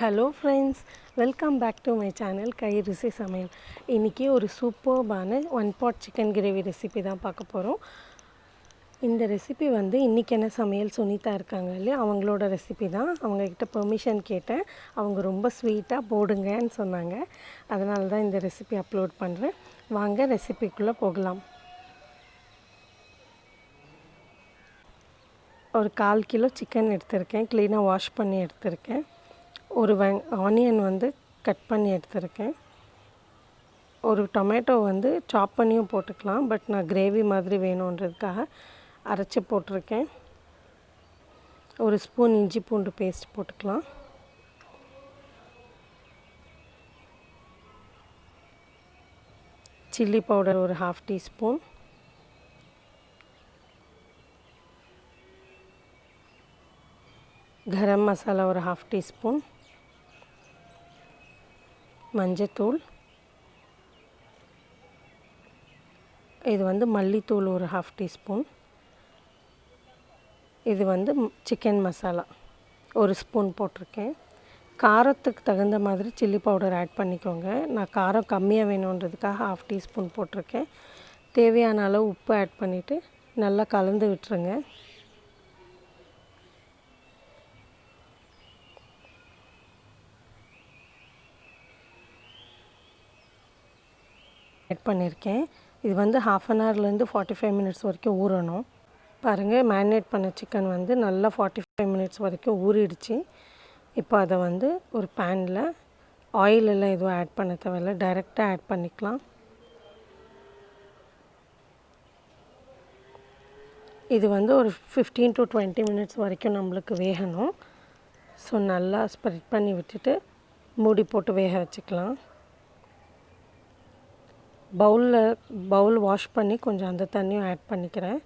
Hello friends, welcome back to my channel Kairusi Samayal. இன்னைக்கு ஒரு சூப்பர்பான one pot chicken gravy recipe தான் பார்க்க போறோம். இந்த ரெசிபி வந்து இன்னைக்கு என்ன சமையல் சுனிதா இருக்காங்க இல்லையா, அவங்களோட ரெசிபி தான். அவங்க கிட்ட பெர்மிஷன் கேட்டேன். அவங்க ரொம்ப ஸ்வீட்டா போடுங்கன்னு சொன்னாங்க. அதனால தான் இந்த ரெசிபி அப்லோட் பண்றேன். வாங்க ரெசிபிக்குள்ள போகலாம். ஒரு 1/4 கிலோ சிக்கன் எடுத்துர்க்கேன். க்ளீனா வாஷ் பண்ணி எடுத்துர்க்கேன். ஒரு ஆனியன் வந்து கட் பண்ணி எடுத்துருக்கேன். ஒரு டொமேட்டோ வந்து சாப் பண்ணியும் போட்டுக்கலாம், பட் நான் கிரேவி மாதிரி வேணுன்றதுக்காக அரைச்சி போட்டிருக்கேன். ஒரு ஸ்பூன் இஞ்சி பூண்டு பேஸ்ட் போட்டுக்கலாம். சில்லி பவுடர் ஒரு 1/2 டீஸ்பூன். garam masala ஒரு 1/2 டீஸ்பூன். மஞ்சத்தூள், இது வந்து மல்லித்தூள் ஒரு 1/2 டீஸ்பூன். இது வந்து சிக்கன் மசாலா ஒரு ஸ்பூன் போட்டிருக்கேன். காரத்துக்கு தகுந்த மாதிரி சில்லி பவுடர் ஆட் பண்ணிக்கோங்க. நான் காரம் கம்மியாக வேணுன்றதுக்காக 1/2 டீஸ்பூன் போட்டிருக்கேன். தேவையான அளவு உப்பு ஆட் பண்ணிவிட்டு நல்லா கலந்து விட்டுருங்க. ஆட் பண்ணியிருக்கேன். இது வந்து 1/2 ஹவர்லேருந்து 45 மினிட்ஸ் வரைக்கும் ஊறணும். பாருங்கள், மேரினேட் பண்ண சிக்கன் வந்து நல்லா 45 மினிட்ஸ் வரைக்கும் ஊறிடுச்சு. இப்போ அதை வந்து ஒரு பேனில் ஆயில் எல்லாம் எதுவும் ஆட் பண்ண தேவையில்லை, டைரெக்டாக ஆட் பண்ணிக்கலாம். இது வந்து ஒரு 15 to 20 மினிட்ஸ் வரைக்கும் நம்மளுக்கு வேகணும். ஸோ நல்லா ஸ்ப்ரெட் பண்ணி விட்டுட்டு மூடி போட்டு வேக வச்சுக்கலாம். பவுல் வாஷ் பண்ணி கொஞ்சம் அந்த தண்ணியும் ஆட் பண்ணிக்கிறேன்.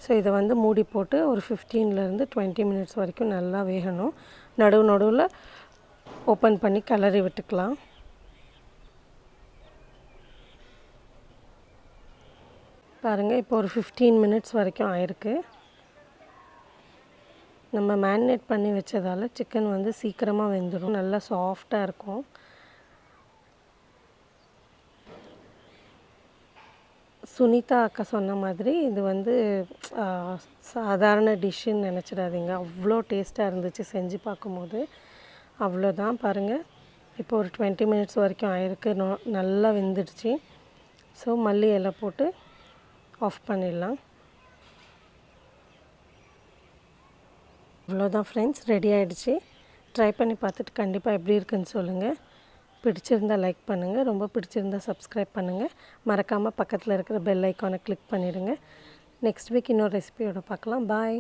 ஸோ இதை வந்து மூடி போட்டு ஒரு 15லேருந்து 20 மினிட்ஸ் வரைக்கும் நல்லா வேகணும். நடுவில் ஓப்பன் பண்ணி கிளறி விட்டுக்கலாம். பாருங்கள், இப்போ ஒரு 15 மினிட்ஸ் வரைக்கும் ஆயிருக்கு. நம்ம மேரினேட் பண்ணி வச்சதால் சிக்கன் வந்து சீக்கிரமாக வெந்துடும், நல்லா சாஃப்டாக இருக்கும். சுனிதா அக்கா சொன்ன மாதிரி இது வந்து சாதாரண டிஷ்ஷுன்னு நினச்சிடாதீங்க, அவ்வளோ டேஸ்ட்டாக இருந்துச்சு செஞ்சு பார்க்கும்போது. அவ்வளோதான். பாருங்கள், இப்போ ஒரு 20 மினிட்ஸ் வரைக்கும் ஆயிருக்கு. நல்லா வெந்துடுச்சு. ஸோ மல்லி இலை போட்டு ஆஃப் பண்ணிடலாம். அவ்வளோதான் ஃப்ரெண்ட்ஸ், ரெடி ஆகிடுச்சு. ட்ரை பண்ணி பார்த்துட்டு கண்டிப்பாக எப்படி இருக்குன்னு சொல்லுங்கள். பிடிச்சிருந்தால் லைக் பண்ணுங்கள், ரொம்ப பிடிச்சிருந்தால் சப்ஸ்கிரைப் பண்ணுங்கள். மறக்காமல் பக்கத்தில் இருக்கிற பெல் ஐக்கானை கிளிக் பண்ணிவிடுங்க. நெக்ஸ்ட் வீக் இன்னொரு ரெசிபியோட பார்க்கலாம். பாய்.